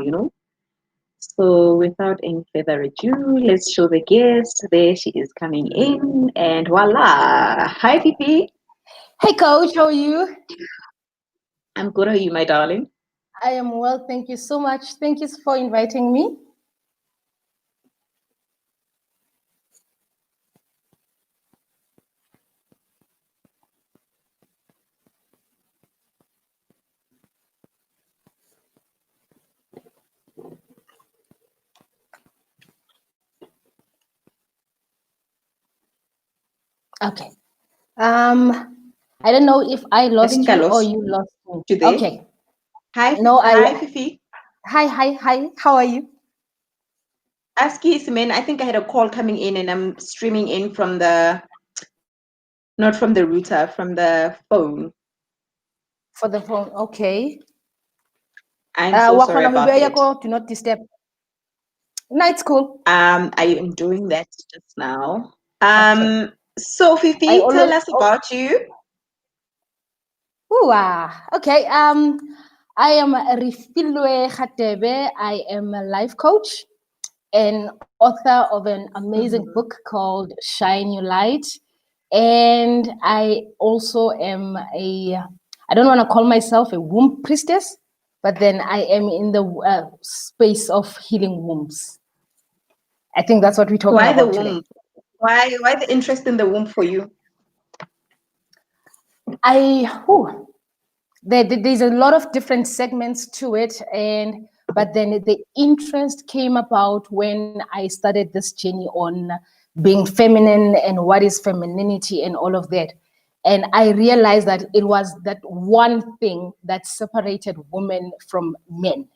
you know. So without any further ado, let's show the guest. There she is coming in, and voila! Hi, Fifi. Hey, coach, how are you? I'm good. How are you, my darling? I am well, thank you so much. Thank you for inviting me. Okay. I don't know if I I lost think I you or lost you lost me. you there. Okay. Hi, No, hi, Fifi. hi. How are you? Excuse me, I think I had a call coming in, and I'm streaming in from not from the router, from the phone. For the phone. Okay. I'm so sorry Wakona about that. do not disturb. No, it's cool. I am doing that just now. Okay. So I Fifi, tell always us about you. Okay. I am Rifilwe Khatebe. I am a life coach, an author of an amazing Mhm. book called Shine Your Light. And I also am I don't want to call myself a womb priestess, but then I am in the space of healing wombs. I think that's what we're talking Why the about today. womb? Why the interest in the womb for you? Whew, there's a lot of different segments to it, but then the interest came about when I started this journey on being feminine and what is femininity and all of that. And I realized that it was that one thing that separated women from men.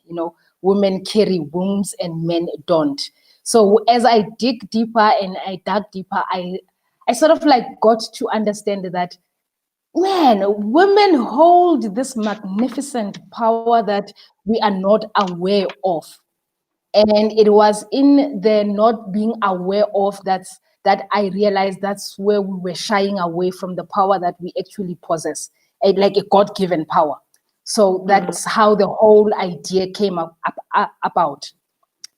Women carry wombs and men don't. So as I dig deeper and I dug deeper, I sort of like got to understand that, man, women hold this magnificent power that we are not aware of. And it was in the not being aware of that I realized that's where we were shying away from the power that we actually possess, like a God-given power. So Mm. that's how the whole idea came about.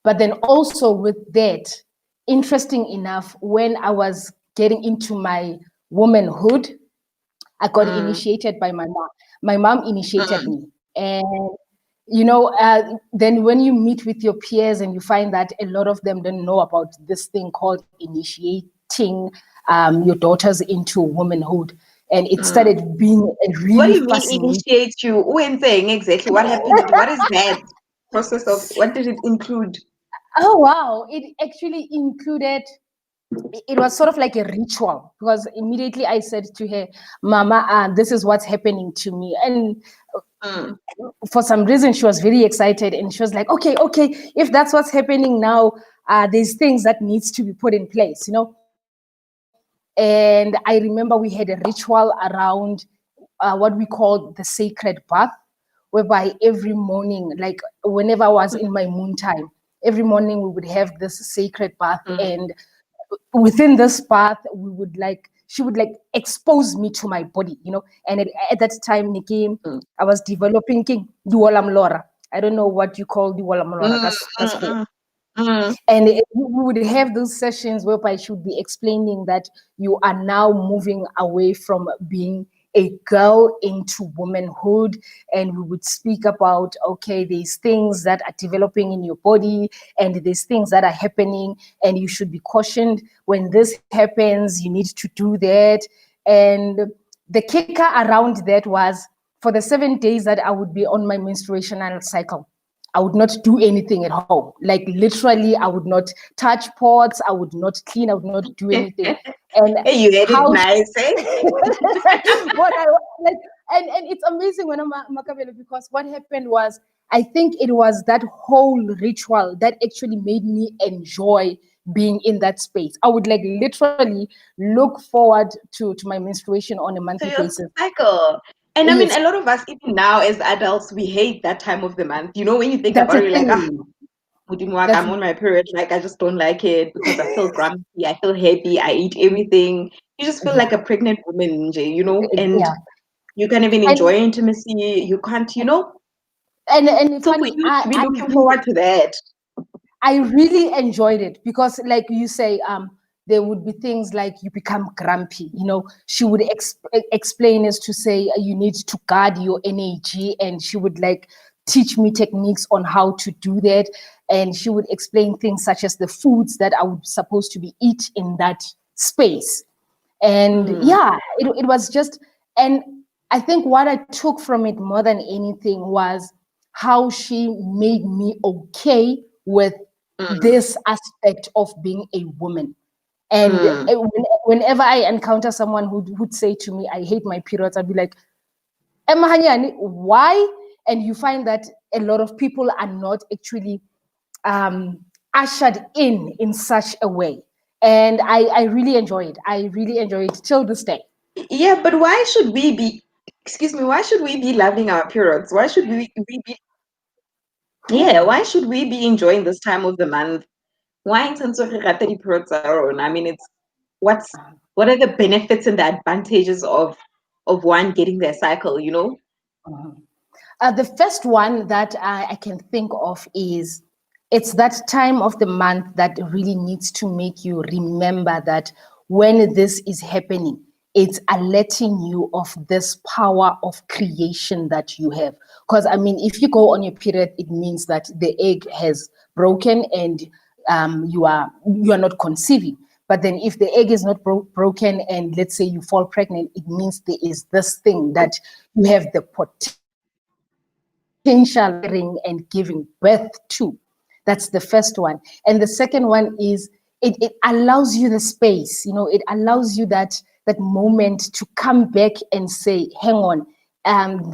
But then also with that, interesting enough, when I was getting into my womanhood, I got Mm. initiated by my mom. My mom initiated Mm. me. And, then when you meet with your peers and you find that a lot of them don't know about this thing called initiating your daughters into womanhood. And it Mm. started being a What do really you mean fascinating. initiate you? When saying exactly what happened? What is that process of? What did it include? Oh, wow. It actually included, it was sort of like a ritual, because immediately I said to her, Mama, this is what's happening to me. And Mm. for some reason she was very excited, and she was like, okay, if that's what's happening now, there's things that needs to be put in place. And I remember we had a ritual around what we called the sacred bath, whereby every morning, like whenever I was in my moon time, every morning we would have this sacred bath. Mm. And within this path, she would like expose me to my body. And at that time, Nikki, Mm. I was developing duolam lora. I don't know what you call duolam lora. Mm. That's cool. Mm. Mm. And we would have those sessions whereby she would be explaining that you are now moving away from being a girl into womanhood. And we would speak about, okay, these things that are developing in your body and these things that are happening, and you should be cautioned when this happens, you need to do that. And the kicker around that was, for the 7 days that I would be on my menstruational cycle, I would not do anything at home. Like literally, I would not touch pots. I would not clean. I would not do anything. And Hey, you had it how nice, eh? what I like, and it's amazing when I'm Makabelo, because what happened was, I think it was that whole ritual that actually made me enjoy being in that space. I would like literally look forward to my menstruation on a To monthly your basis. cycle. And I mean, Yes, a lot of us, even now as adults, we hate that time of the month. You know, when you think that's about a it, you're like, ah, thing. Udimwak, That's I'm on my period. Like, I just don't like it because I feel grumpy. I feel happy. I eat everything. You just feel yeah, like a pregnant woman, Nje, and yeah. you can't even And enjoy intimacy. You can't, And So for funny, you to be looking forward to that. I really enjoyed it because, like you say, there would be things like you become grumpy. You know, she would explain as to say you need to guard your energy, and she would like teach me techniques on how to do that. And she would explain things such as the foods that I would supposed to be eat in that space. And yeah, it was just, and I think what I took from it more than anything was how she made me okay with Mm, this aspect of being a woman. And mm. whenever I encounter someone who would say to me, I hate my periods, I'd be like, Emma Hanyani, why? And you find that a lot of people are not actually um, ushered in such a way. And I really enjoy it. I really enjoy it till this day. Yeah, but why should we be, excuse me, why should we be loving our periods? Why should we be, yeah, Ooh. why should we be enjoying this time of the month? Why in terms of the periods are on? I mean, it's what's what are the benefits and the advantages of one getting their cycle, you know? The first one that I can think of is it's that time of the month that really needs to make you remember that when this is happening, it's alerting you of this power of creation that you have. Because I mean, if you go on your period, it means that the egg has broken and you are not conceiving. But then if the egg is not broken and let's say you fall pregnant, it means there is this thing that you have the potential and giving birth to. That's the first one. And the second one is it allows you the space, it allows you that moment to come back and say, hang on,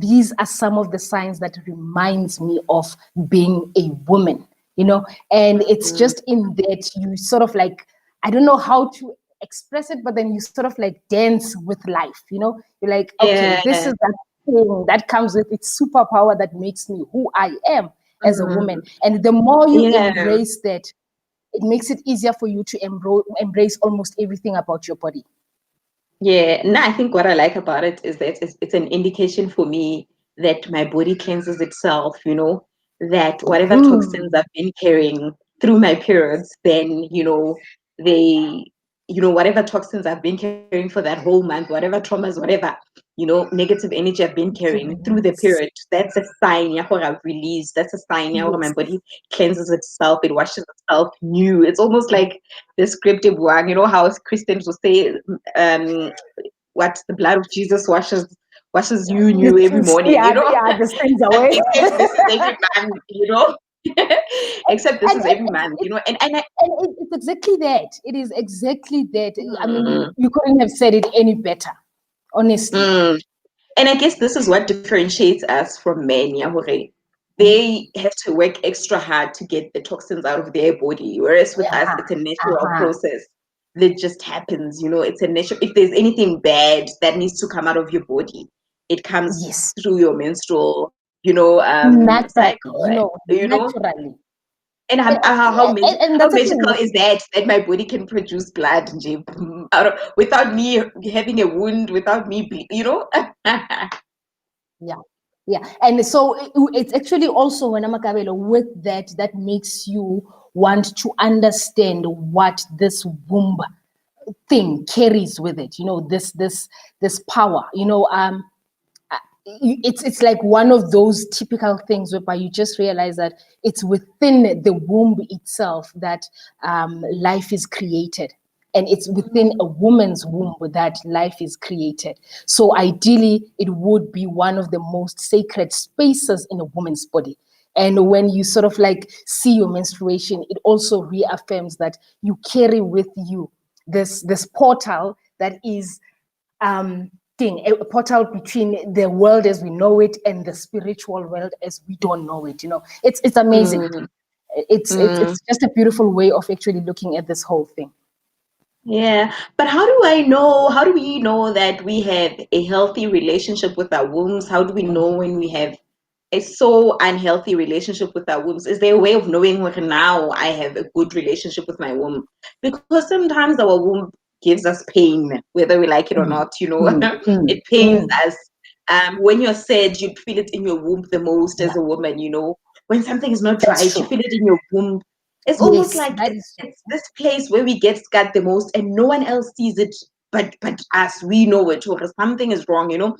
these are some of the signs that reminds me of being a woman, and it's Mm, just in that you sort of like, I don't know how to express it, but then you sort of like dance with life, you're like, okay, this yeah. is that thing that comes with its superpower that makes me who I am as a Mm, woman. And the more you yeah. embrace that, it makes it easier for you to embrace almost everything about your body. Yeah. No, I think what I like about it is that it's an indication for me that my body cleanses itself, you know, that whatever toxins Mhm. I've been carrying through my periods, then, they, whatever toxins I've been carrying for that whole month, whatever traumas, whatever, negative energy I've been carrying through the Yes. period, that's a sign, yeah, I've released. That's a sign, yeah, my Yes. body cleanses itself, it washes itself new. It's almost like the scripted one, you know how Christians will say, um, what the blood of Jesus washes you new every morning, Yeah, yeah, the stains away. except this is every month. Except this and, is and, every month, and I, it's exactly that. It is exactly that. I mean, mm, you couldn't have said it any better, honestly. mm. And I guess this is what differentiates us from men, yeah, hore. Mm. They have to work extra hard to get the toxins out of their body, whereas with us, Uh-huh. it's a natural Uh-huh. process that just happens. It's a natural. If there's anything bad that needs to come out of your body, it comes Yes. through your menstrual, Naturally, cycle. You know, naturally. and And, and how that's the thing magical with, is that my body can produce blood nje, without me having a wound, without me, yeah, yeah. And so it's actually also when Amakabelo with that makes you want to understand what this womb thing carries with it. This power. It's like one of those typical things whereby you just realize that it's within the womb itself that life is created, and it's within a woman's womb that life is created. So ideally it would be one of the most sacred spaces in a woman's body. And when you sort of like see your menstruation, it also reaffirms that you carry with you this portal that is thing, a portal between the world as we know it and the spiritual world as we don't know it. It's amazing. Mm, It's mm. just a beautiful way of actually looking at this whole thing. Yeah, but how do we know that we have a healthy relationship with our wombs? How do we know when we have a so unhealthy relationship with our wombs? Is there a way of knowing whether now I have a good relationship with my womb? Because sometimes our womb gives us pain, whether we like it or Mm, not, mm, mm, it pains mm. us. When you're sad, you'd feel it in your womb the most Yeah, as a woman, when something is not that's right, you true. feel it in your womb. It's almost Yes, like that it's, is true. it's this place where we get scared the most and no one else sees it but us. We know it, or something is wrong, Mm,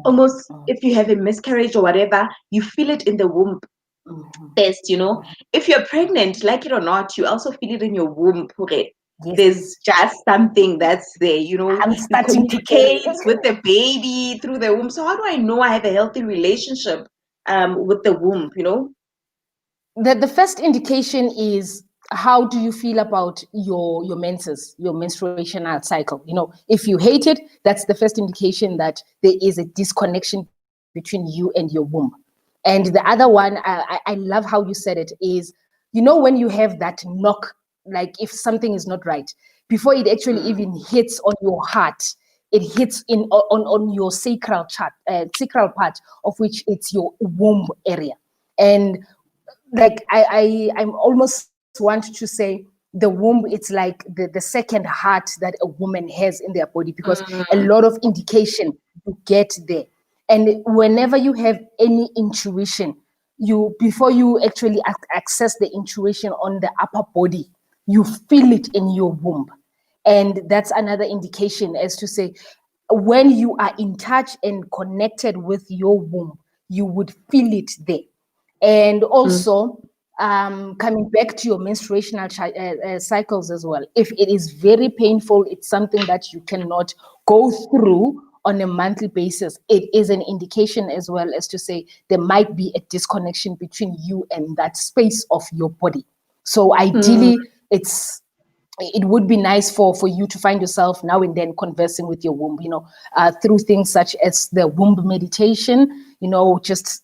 almost mm, if you have a miscarriage or whatever, you feel it in the womb mhm, first. mhm. If you're pregnant, like it or not, you also feel it in your womb. Okay. Yes, There's just something that's there. I'm You starting to get communicate with it. the baby through the womb. So how do I know I have a healthy relationship with the womb? The first indication is, how do you feel about your menses, your menstruational cycle? If you hate it, that's the first indication that there is a disconnection between you and your womb. And the other one, I love how you said it, is, when you have that knock, like if something is not right, before it actually Mm. even hits on your heart, it hits on your sacral part, of which it's your womb area. And like I'm almost want to say, the womb, it's like the second heart that a woman has in their body, because a Mm. lot of indication you get there. And whenever you have any intuition, you before you actually access the intuition on the upper body, you feel it in your womb. And that's another indication, as to say, when you are in touch and connected with your womb, you would feel it there. And Mm. also, coming back to your menstruational cycles as well, if it is very painful, it's something that you cannot go through on a monthly basis, it is an indication as well, as to say there might be a disconnection between you and that space of your body. So Mm. ideally, it would be nice for you to find yourself now and then conversing with your womb, through things such as the womb meditation, just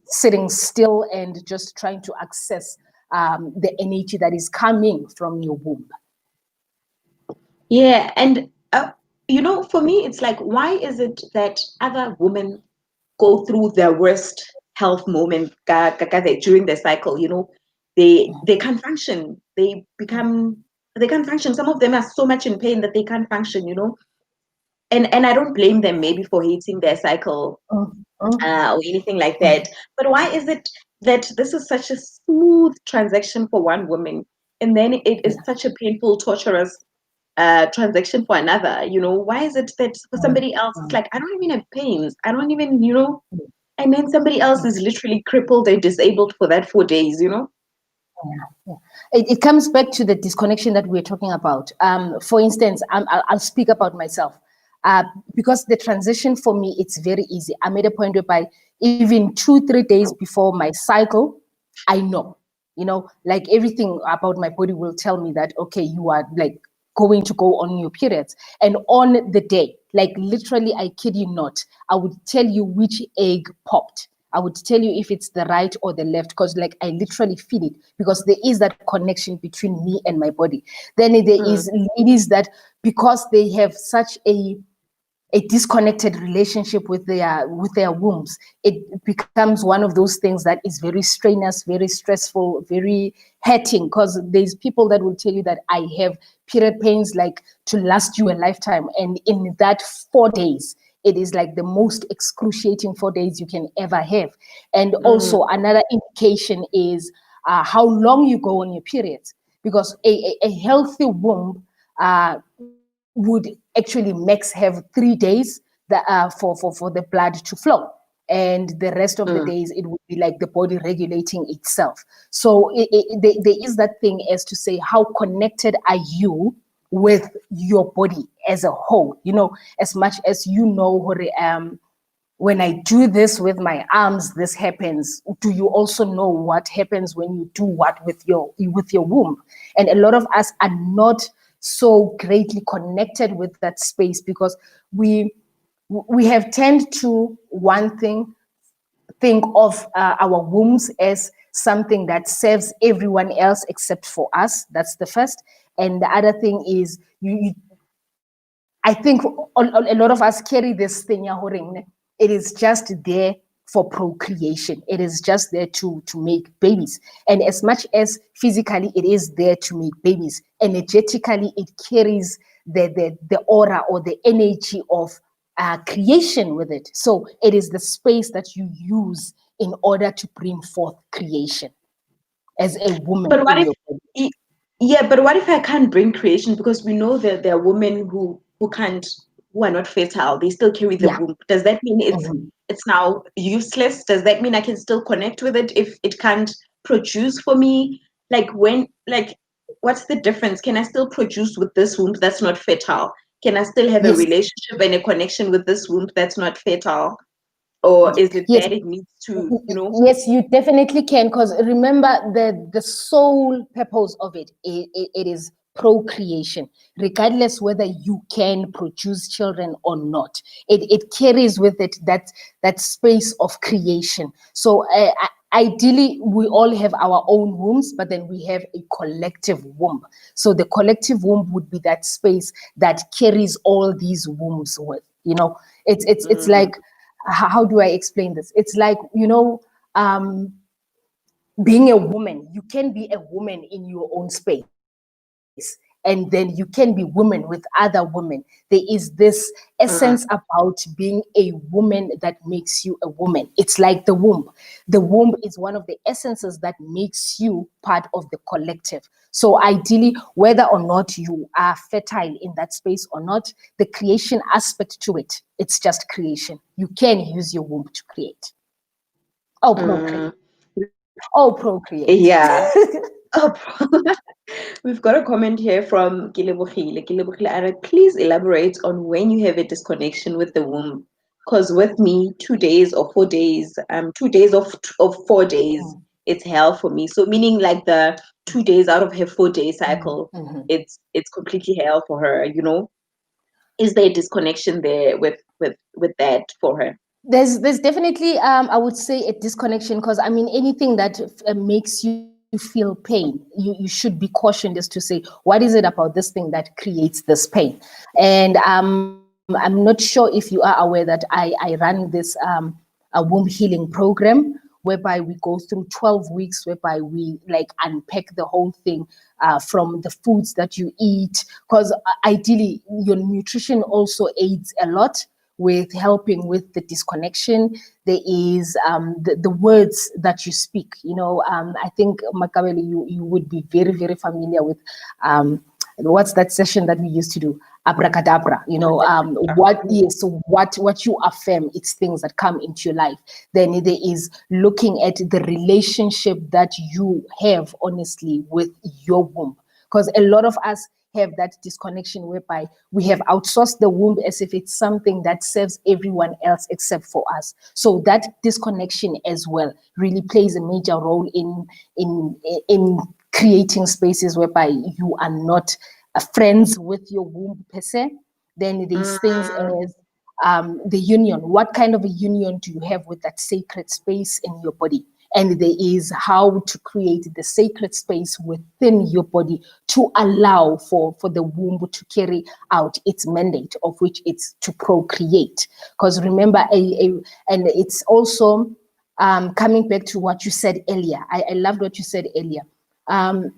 sitting still and just trying to access the energy that is coming from your womb. Yeah, and for me, it's like, why is it that other women go through their worst health moment during their cycle? They can't function. They can't function. Some of them are so much in pain that they can't function. And I don't blame them maybe for hating their cycle Mm, mm, or anything like mm. that. But why is it that this is such a smooth transaction for one woman, and then it is Yeah. such a painful, torturous transaction for another? Why is it that for Mm, somebody else it's mm, like, I don't even have pains, I don't even, mm, and then somebody else mm. is literally crippled and disabled for that 4 days? Yeah. It comes back to the disconnection that we're talking about. For instance, I'll speak about myself. Uh, because the transition for me, it's very easy. I'm at a point whereby even 2, 3 days before my cycle, I know, like everything about my body will tell me that, okay, you are like going to go on your periods. And on the day, like literally, I kid you not, I would tell you which egg popped. I would tell you if it's the right or the left, because like I literally feel it, because there is that connection between me and my body. Then there Mm. is ladies that, because they have such a disconnected relationship with their wombs, it becomes one of those things that is very strenuous, very stressful, very hurting, because there's people that will tell you that I have period pains like to last you a lifetime, and in that 4 days, it is like the most excruciating 4 days you can ever have. And Mm. also another indication is how long you go on your periods, because a healthy womb would actually max have 3 days for the blood to flow, and the rest of the Mm. days it would be like the body regulating itself. So there is that thing, as to say, how connected are you with your body as a whole, as much as when I do this with my arms, this happens. Do you also know what happens when you do what with your womb? And a lot of us are not so greatly connected with that space, because we have tend to one thing think of our wombs as something that serves everyone else except for us. That's the first. And the other thing is, I think a lot of us carry this thing. It is just there for procreation. It is just there to make babies. And as much as physically it is there to make babies, energetically it carries the aura or the energy of creation with it. So it is the space that you use in order to bring forth creation as a woman But what in if, your body. y- yeah, but what if I can't bring creation because we know that there are women who can't, who are not fertile. They still carry the Yeah. womb. Does that mean Mhm. it's now useless? Does that mean I can still connect with it if it can't produce for me? Like what's the difference? Can I still produce with this womb that's not fertile? Can I still have a Yes. relationship and a connection with this womb that's not fertile? Or is it Yes. that it needs to, Yes, you definitely can, because remember the sole purpose of it is procreation, regardless whether you can produce children or not. It carries with it that space of creation. So ideally, we all have our own wombs, but then we have a collective womb. So the collective womb would be that space that carries all these wombs with. It's mm, like, how do I explain this? It's like, um, being a woman. You can be a woman in your own space, and then you can be women with other women. There is this essence mm, about being a woman that makes you a woman. It's like the womb. The womb is one of the essences that makes you part of the collective. So ideally, whether or not you are fertile in that space or not, the creation aspect to it, it's just creation. You can use your womb to create. Oh, procreate. mm. Oh, procreate. Yeah. Oh, we've got a comment here from Kilebogile. Kilebogile, please elaborate on when you have a disconnection with the womb. Because with me, 2 days or 4 days, 2 days of 4 days, Mm, it's hell for me. So meaning like the 2 days out of her 4 day mhm, cycle, mhm. it's completely hell for her. Is there a disconnection there with that for her? There's definitely, I would say, a disconnection, because I mean, anything that makes you feel pain, you should be cautioned as to say, what is it about this thing that creates this pain? And I'm not sure if you are aware that I run this a womb healing program, whereby we go through 12 weeks, whereby we like unpack the whole thing, from the foods that you eat, because ideally your nutrition also aids a lot with helping with the disconnection. There is the words that you speak. I think, Makabeli, you would be very, very familiar with what's that session that we used to do? Abracadabra. What is, so what you affirm, it's things that come into your life. Then there is looking at the relationship that you have honestly with your womb, because a lot of us have that disconnection whereby we have outsourced the womb as if it's something that serves everyone else except for us. So that disconnection as well really plays a major role in creating spaces whereby you are not friends with your womb per se. Then these things Mm, as the union. What kind of a union do you have with that sacred space in your body? And there is how to create the sacred space within your body to allow for the womb to carry out its mandate, of which it's to procreate. Because remember, and it's also coming back to what you said earlier. I loved what you said earlier. Um,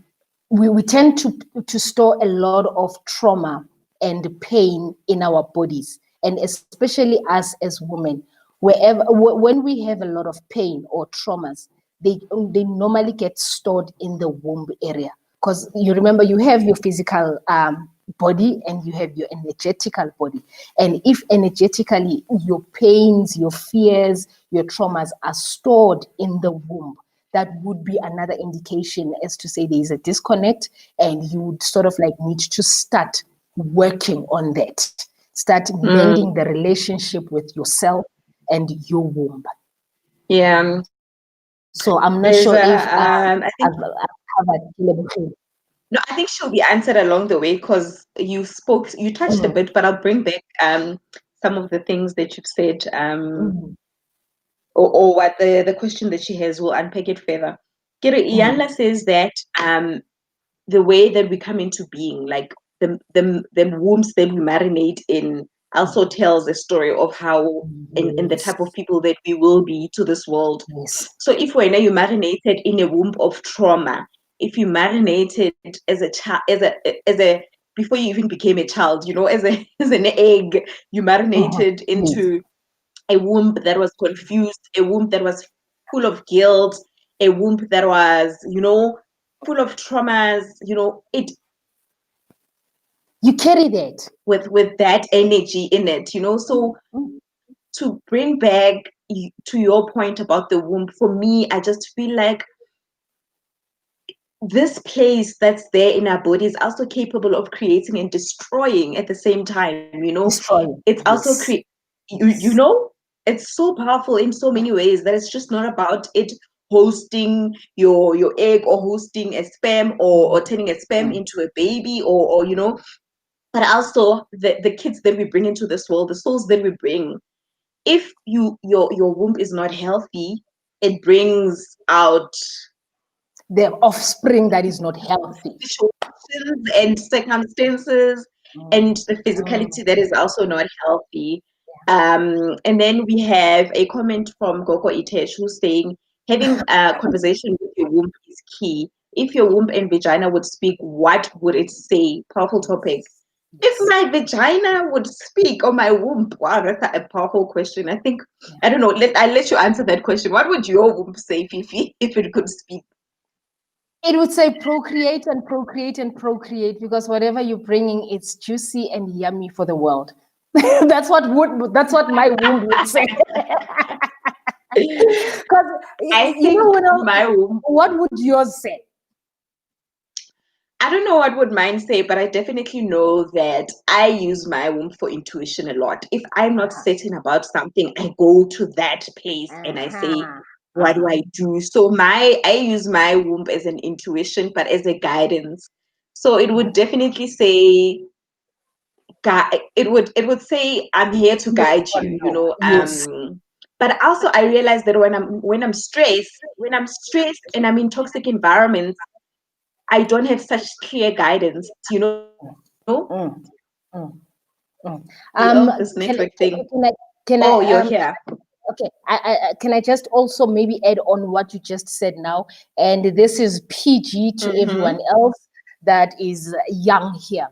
we tend to store a lot of trauma and pain in our bodies, and especially us as women, when we have a lot of pain or traumas, they normally get stored in the womb area, because you remember, you have your physical body and you have your energetical body. And if energetically your pains, your fears, your traumas are stored in the womb, that would be another indication as to say there is a disconnect, and you would sort of like need to start working on that, start mending mm, the relationship with yourself and your womb. yeah. So I'm not There's sure if I think I've covered Kilebukhu. no, I think she'll be answered along the way because you touched a Mhm, bit, but I'll bring back some of the things that you've said, mhm, or what the question that she has, will unpack it further. Kira mhm. Iyanla says that the way that we come into being, like the wombs that we marinate in, also tells a story of how in the Yes, type of people that we will be to this world. yes. So if when you marinated in a womb of trauma, if you marinated as a child, as a before you even became a child, as as an egg, you marinated Yes. into a womb that was confused, a womb that was full of guilt, a womb that was, full of traumas, it You carry that. with that energy in it, so Mm. to bring back to your point about the womb, for me, I just feel like this place that's there in our body is also capable of creating and destroying at the same time. Destroying. It's also Yes. you Yes. know it's so powerful in so many ways that it's just not about it hosting your egg, or hosting a sperm, or turning a sperm Mm. into a baby, or but also the kids that we bring into this world, the souls that we bring. If your womb is not healthy, it brings out The offspring that is not healthy. situations and circumstances, Mm. and the Mm. physicality that is also not healthy. And then we have a comment from Gogo Itesh, who's saying having a conversation with your womb is key. If your womb and vagina would speak, what would it say? Powerful topic. If Yes. my vagina would speak, or my womb, wow, that's a powerful question. I think, Yeah. I don't know, I'll let you answer that question. What would your womb say, Fifi, if it could speak? It would say procreate and procreate and procreate, because whatever you're bringing, it's juicy and yummy for the world. That's what my womb would say. Because I you know think what my womb, what would yours say? I don't know what would mine say, but I definitely know that I use my womb for intuition a lot. If I'm not Uh-huh. certain about something, I go to that place and I say, Uh-huh. what do Uh-huh. I do? So I use my womb as an intuition, but as a guidance. So it would definitely say, it would say, I'm here to Yes guide or you, no? Yes. but also I realize that when I'm stressed and I'm in toxic environments, I don't have such clear guidance. Mm, mm, mm. This Can network thing. can Oh, I you're here. okay, can I just also maybe add on what you just said now? And this is PG to Mm-hmm. everyone else that is young here.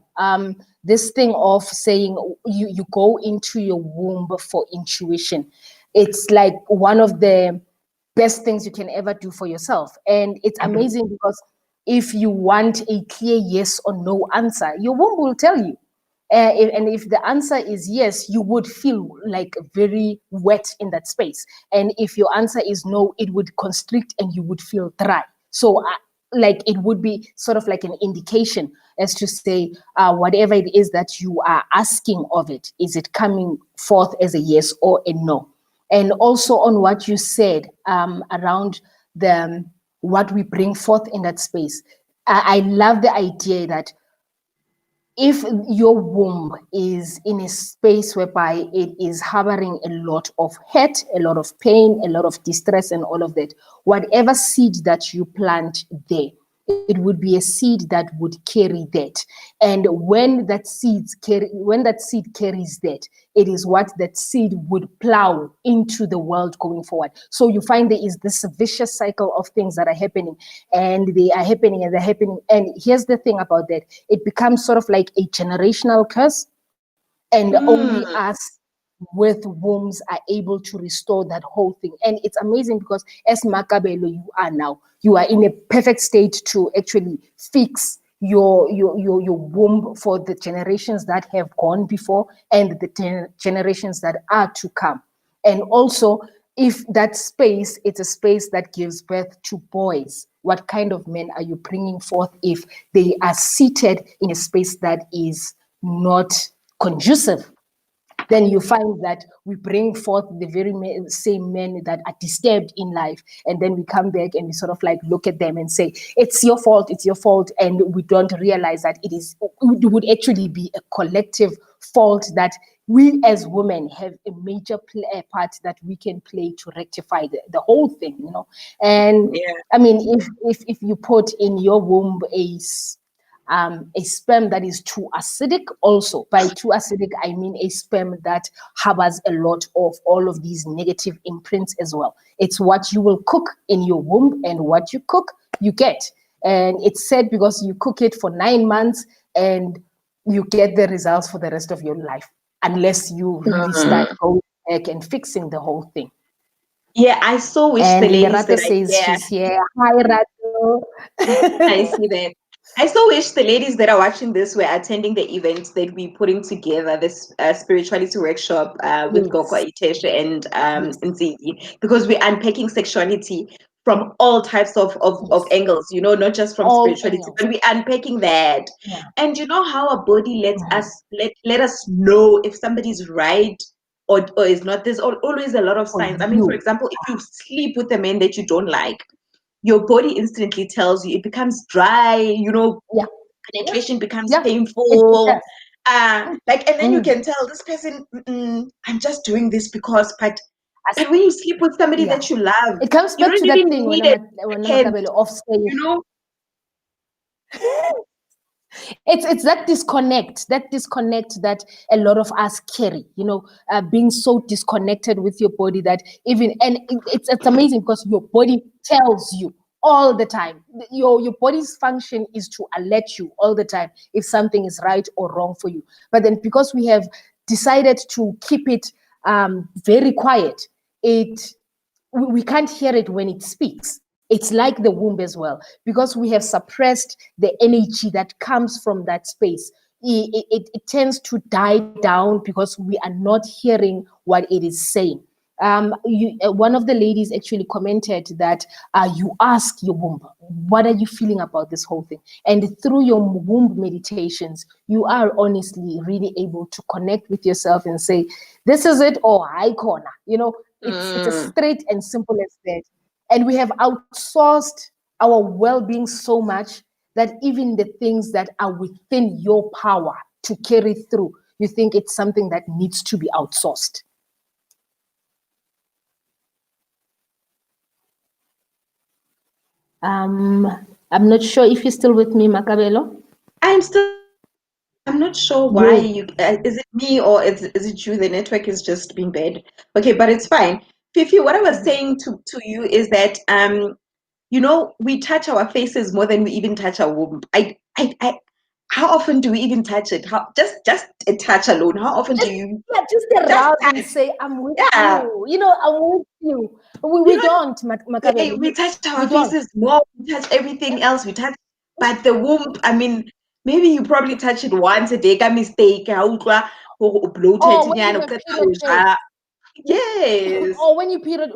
This thing of saying you go into your womb for intuition. It's like one of the best things you can ever do for yourself. And it's amazing because if you want a clear yes or no answer, your womb will tell you. And if the answer is yes, you would feel like very wet in that space. And if your answer is no, it would constrict and you would feel dry. So, like, it would be sort of like an indication as to say, whatever it is that you are asking of it, is it coming forth as a yes or a no? And also on what you said around the what we bring forth in that space. I love the idea that if your womb is in a space whereby it is harboring a lot of hurt, a lot of pain, a lot of distress, and all of that, whatever seed that you plant there, it would be a seed that would carry that. And when that seed carries that, it is what that seed would plow into the world going forward. So you find there is this vicious cycle of things that are happening, and they are happening and they're happening. And here's the thing about that: it becomes sort of like a generational curse, and only Mm, us with wombs are able to restore that whole thing. And it's amazing because as Makabelo you are now, you are in a perfect state to actually fix your womb for the generations that have gone before and the generations that are to come. And also, if that space, it's a space that gives birth to boys, what kind of men are you bringing forth if they are seated in a space that is not conducive? Then you find that we bring forth the very same men that are disturbed in life. And then we come back and we sort of like look at them and say, it's your fault. And we don't realize that it would actually be a collective fault that we as women have a major part that we can play to rectify the whole thing. And yeah. I mean, if you put in your womb a sperm that is too acidic. Also, by too acidic, I mean a sperm that harbors a lot of all of these negative imprints as well. It's what you will cook in your womb, and what you cook, you get. And it's said because you cook it for 9 months, and you get the results for the rest of your life, unless you really start going back and fixing the whole thing. Yeah, I so wish And the ladies Lerato that I says yeah, she's here. Hi, Rato. I see that. I so wish the ladies that are watching this were attending the event that we're putting together, this spirituality workshop with Goko Yes, Itesh and yes, Nzigi, because we're unpacking sexuality from all types of yes. angles, you know, not just from All spirituality, angles. but we're unpacking that. Yeah. And you know how our body lets Mhm. us let us know if somebody's right or is not. There's always a lot of For signs. I mean, for you. example, if you sleep with a man that you don't like, your body instantly tells you, it becomes dry, you know, Yeah. Yeah. penetration becomes Yeah. It painful. does. Like, and then you Mm. can tell this person, I'm just doing this because, As- but when you sleep with somebody yeah. that you love, It comes you back don't to that even thing need a when second, Makabelo off stage. you know. It's that disconnect that a lot of us carry, being so disconnected with your body that even, and it's amazing because your body tells you all the time. Your body's function is to alert you all the time if something is right or wrong for you. But then because we have decided to keep it very quiet, it we can't hear it when it speaks. It's like the womb as well, because we have suppressed the energy that comes from that space. It tends to die down because we are not hearing what it is saying. One of the ladies actually commented that you ask your womb, what are you feeling about this whole thing? And through your womb meditations, you are honestly really able to connect with yourself and say, this is it, or I corner. It's as Mm. straight and simple as that. And we have outsourced our well-being so much that even the things that are within your power to carry through, you think it's something that needs to be outsourced. I'm not sure if you're still with me, Makabelo. I'm still, I'm not sure why Yes. you, is it me or is it you? The network is just being bad. Okay, but it's fine. Fifi, what I was saying to you is that, you know, we touch our faces more than we even touch our womb. How often do we even touch it? How just a touch alone? How often do Just, you yeah, just just around and touch? say, I'm with Yeah, you. I'm with you. you We know, don't, Makabelo. we touch We our don't. faces more. We touch everything else. We touch, but the womb. I mean, maybe you probably touch it once a day. Ka mistake. Ha utlwa hore o bloated Oh, when you nyana, o have qeta period ho pain. ja. Yes. Or when you have period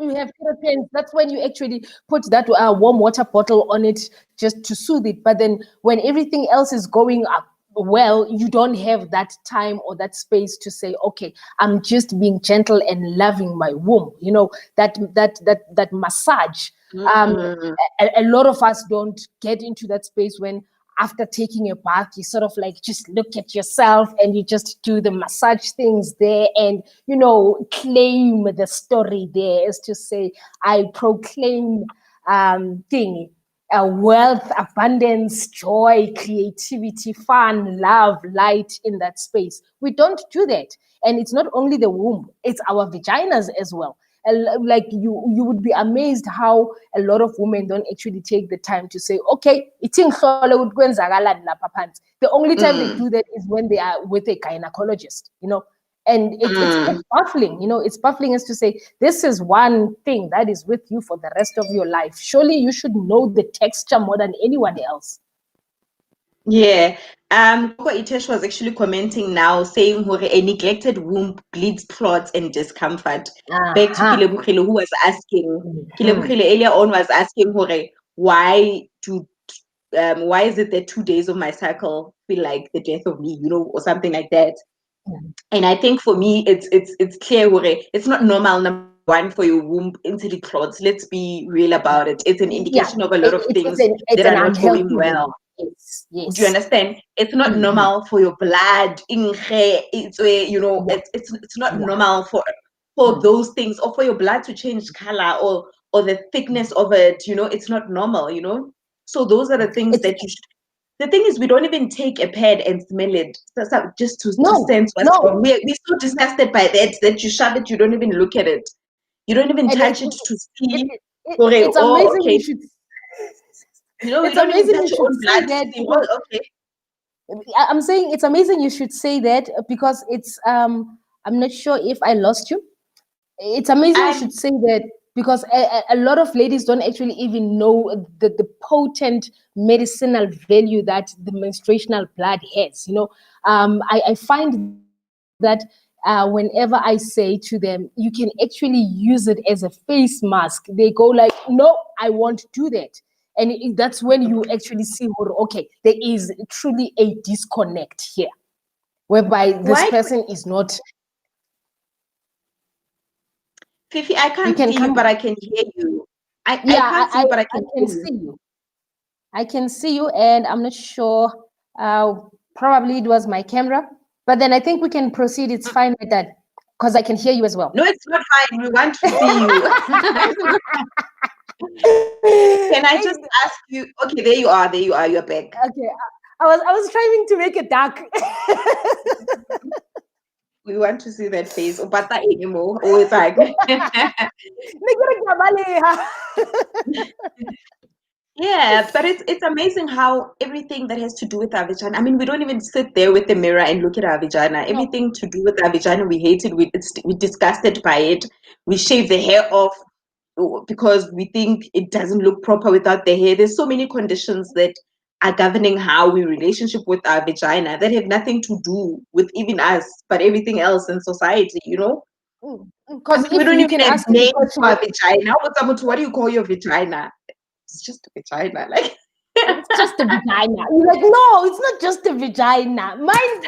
pains, that's when you actually put that warm water bottle on it just to soothe it. But then when everything else is going up well, you don't have that time or that space to say, okay, I'm just being gentle and loving my womb. That massage. Um, Mm. a lot of us don't get into that space when after taking a bath, you sort of like just look at yourself and you just do the massage things there and, claim the story there is to say, I proclaim wealth, abundance, joy, creativity, fun, love, light in that space. We don't do that. And it's not only the womb, it's our vaginas as well. Like you would be amazed how a lot of women don't actually take the time to say, okay, the only time they Mm. do that is when they are with a gynecologist. And it's Mm. baffling. It's baffling as to say, this is one thing that is with you for the rest of your life. Surely you should know the texture more than anyone else. Yeah. Koko Itesh was actually commenting now, saying hore a neglected womb bleeds clots and discomfort. Back to Uh-huh. Kilebukhele, who was asking, Mhm. Kilebukhele earlier on was asking hore, why do why is it that 2 days of my cycle feel like the death of me, you know, or something like that? And I think for me, it's clear hore, it's not normal. Number one, for your womb into the clots. Let's be real about it. It's an Yeah, indication of a lot of it's things an it's that an are not unhealthy going womb. well. Yes, Do you yes. understand? It's not Hmm. normal for your blood it's where, you know, Yeah, it's not yeah. normal for those things, or for your blood to change color, or the thickness of it, you know, it's not normal, you know. So those are the things It's that you should. The thing is, we don't even take a pad and smell it, just to no, sense what's wrong. no, We're so disgusted by that you shove it, you don't even look at it, you don't even and touch it to it, see. it, it Okay, it's oh amazing. okay, you know, you It's don't even amazing you touch your should own say blood to that see. because Oh, okay. I'm saying it's amazing you should say that because it's I'm not sure if I lost you. It's amazing you should I'm say that because a lot of ladies don't actually even know the potent medicinal value that the menstruational blood has. I find that whenever I say to them, you can actually use it as a face mask, they go like, no, I won't do that. And that's when you actually see, okay, there is truly a disconnect here, whereby this why, person is not. Fifi, I You can't can see you, but come. I can hear you. I Yeah, can't see you, but I I can can hear you. see you. I can see you, and I'm not sure. Uh, Probably it was my camera, but then I think we can proceed. It's fine like that because I can hear you as well. No, it's not fine. We want to see you. Can I just ask you? Okay, there you are. There you are. You're back. Okay, I was trying to make it dark. We want to see that face. Oh, but that anymore. Oh, it's like. Yeah, but it's amazing how everything that has to do with our vagina. I mean, we don't even sit there with the mirror and look at our vagina. No. Everything to do with our vagina, we hate it. We disgusted by it. We shave the hair off because we think it doesn't look proper without the hair. There's so many conditions that are governing how we relationship with our vagina that have nothing to do with even us, but everything else in society. I Because mean, we if don't you even can have ask me a names for question, our vagina. What do you call your vagina? It's just a vagina, like. it's just a vagina. You're like, no, it's not just a vagina. Mine.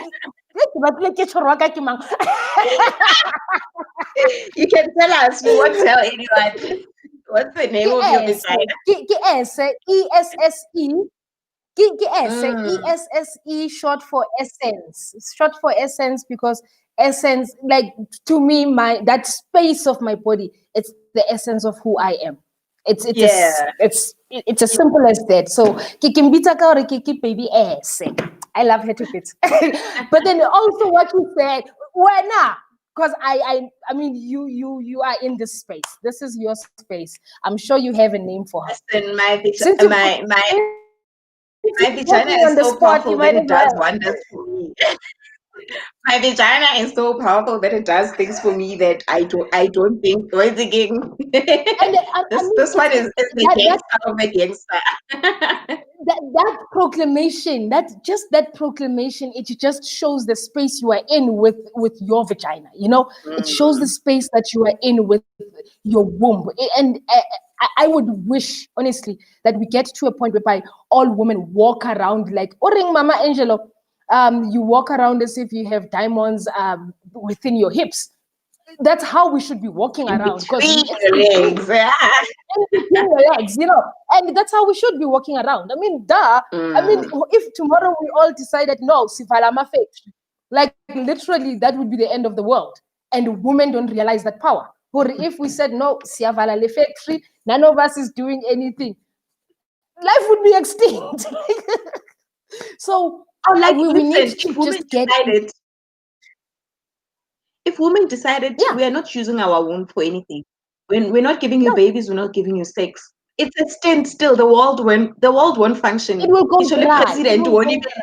You can tell us. We won't tell anyone. What's the name of your vagina? Ke esse, ESSE, ke esse, Mm, ESSE, short for essence. Short for essence because essence, like to me, that space of my body, it's the essence of who I am. yeah. It's as simple as that. So ke mbitsa ka hore ke baby esse. I love her to bits. But then also what you said, wena, because I mean you are in this space. This is your space. I'm sure you have a name for her. Listen, Since you since my you put vagina me is on the so spot, you powerful that might as it does well. wonders for me. My vagina is so powerful that it does things for me that I don't think once again. And I mean, This one is the that gangster of a gangster. that proclamation, that proclamation, it just shows the space you are in with your vagina. It shows the Mm. space that you are in with your womb. And I would wish, honestly, that we get to a point whereby all women walk around like Oring Mama Angelo. You walk around as if you have diamonds within your hips. That's how we should be walking In around because between we the actually legs. in between the legs. And that's how we should be walking around. I mean, duh. I mean, Mm. if tomorrow we all decided no, Sivalama fake, like literally that would be the end of the world. And women don't realize that power. Or if we said no, Siavala le factory, none of us is doing anything, life would be extinct. So Oh, like, we need listen, to just get in. if women decided Yeah, we are not using our womb for anything, when we're not giving you no, babies, we're not giving you sex. It's a standstill. The world won't it function. will go Usually, dry. It president will won't go even. dry.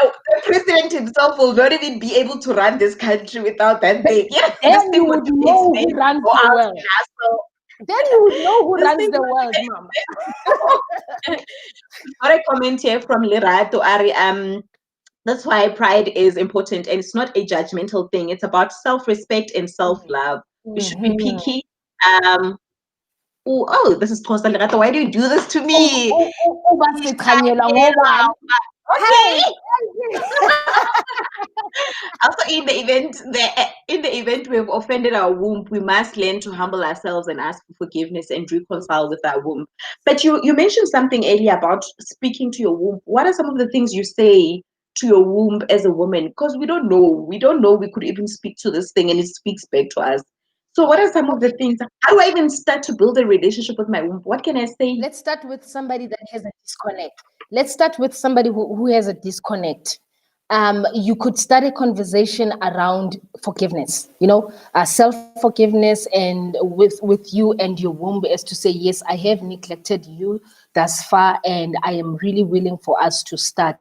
The president himself will not even be able to run this country without that But thing. This then thing you would would be know who expensive. runs Go the out world. and hustle. Then you would know who This runs thing the would world, be mama. expensive. Got a comment here from Lerato Ari. That's why pride is important, and it's not a judgmental thing. It's about self-respect and self-love. We should be Mhm. picky. Um, oh, this is Costa Lerato. Why do you do this to me? Ubasichanyela ngobani? Hey! Okay. Also, in the event we have offended our womb, we must learn to humble ourselves and ask for forgiveness and reconcile with our womb. But you mentioned something earlier about speaking to your womb. What are some of the things you say to your womb as a woman? Because we don't know. We don't know we could even speak to this thing and it speaks back to us. So what are some of the things? How do I even start to build a relationship with my womb? What can I say? Let's start with somebody that has a disconnect. Let's start with somebody who has a disconnect. You could start a conversation around forgiveness, self forgiveness, and with you and your womb, as to say, yes, I have neglected you thus far, and I am really willing for us to start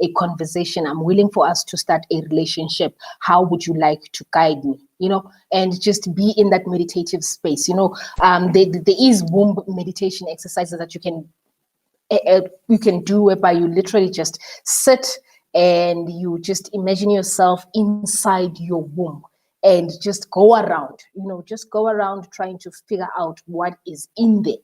a conversation. I'm willing for us to start a relationship. How would you like to guide me? And just be in that meditative space. There is womb meditation exercises that you can do, whereby you literally just sit and you just imagine yourself inside your womb and just go around, trying to figure out what is in there,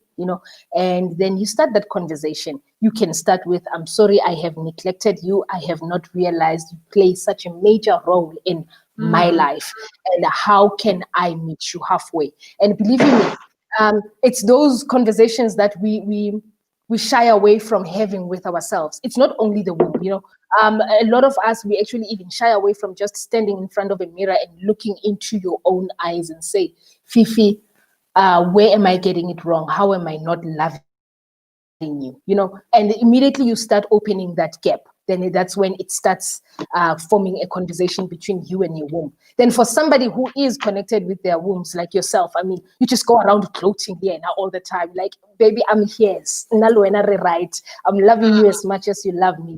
and then you start that conversation. You can start with, I'm sorry, I have neglected you. I have not realized you play such a major role in my life. And how can I meet you halfway? And believe me, it's those conversations that we shy away from having with ourselves. It's not only the womb, a lot of us, we actually even shy away from just standing in front of a mirror and looking into your own eyes and say, Fifi, where am I getting it wrong? How am I not loving you? And immediately you start opening that gap. Then that's when it starts forming a conversation between you and your womb. Then for somebody who is connected with their wombs, like yourself, I mean, you just go around gloating here now all the time. Like, baby, I'm here. Right. I'm loving you as much as you love me.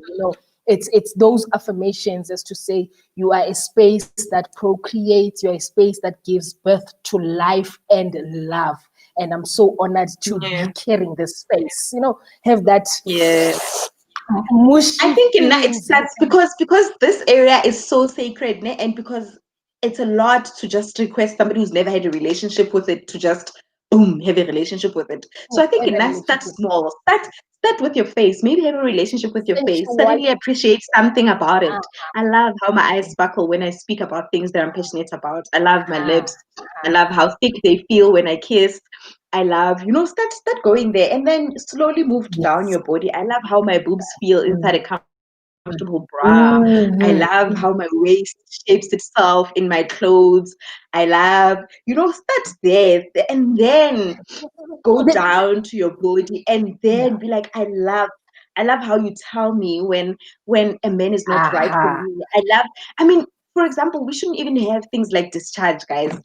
It's those affirmations as to say you are a space that procreates, you're a space that gives birth to life and love. And I'm so honored to be carrying this space, have that. Yeah. Mushy I think that's because this area is so sacred, and because it's a lot to just request somebody who's never had a relationship with it to just boom have a relationship with it. So I think start small. Start with your face. Maybe have a relationship with your face. Suddenly appreciate something about it. I love how my eyes sparkle when I speak about things that I'm passionate about. I love my lips. I love how thick they feel when I kiss. I love, start going there and then slowly move down your body. I love how my boobs feel inside a comfortable bra. I love how my waist shapes itself in my clothes. I love, start there and then go down to your body and then be like, I love how you tell me when a man is not right for me. I mean, for example, we shouldn't even have things like discharge, guys,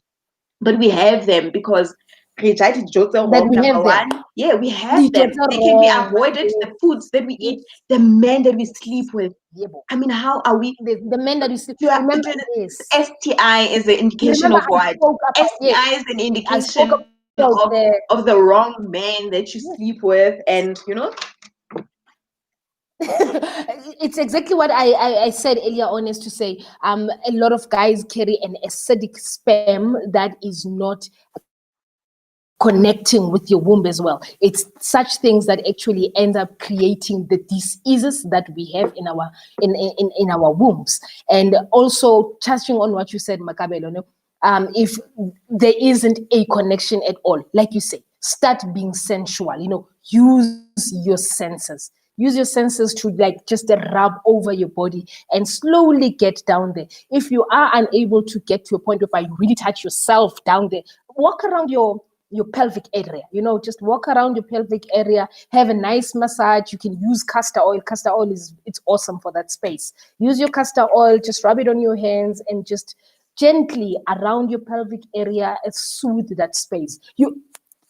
but we have them because we try to joke the wrong. Number one, yeah, we have them. They can be avoided. The foods that we eat, the men that we sleep with. I mean, how are we? The men that you sleep with. Remember, STI is an indication of what? STI is an indication of the wrong man that you sleep with, and it's exactly what I said earlier on, is to say a lot of guys carry an acidic sperm that is not connecting with your womb as well. It's such things that actually end up creating the diseases that we have in our wombs. And also touching on what you said, Makabelo, if there isn't a connection at all, like you say, start being sensual, use your senses. Use your senses to just rub over your body and slowly get down there. If you are unable to get to a point where you really touch yourself down there, walk around your pelvic area, just walk around your pelvic area, have a nice massage. You can use castor oil. Castor oil it's awesome for that space. Use your castor oil, just rub it on your hands and just gently around your pelvic area and soothe that space.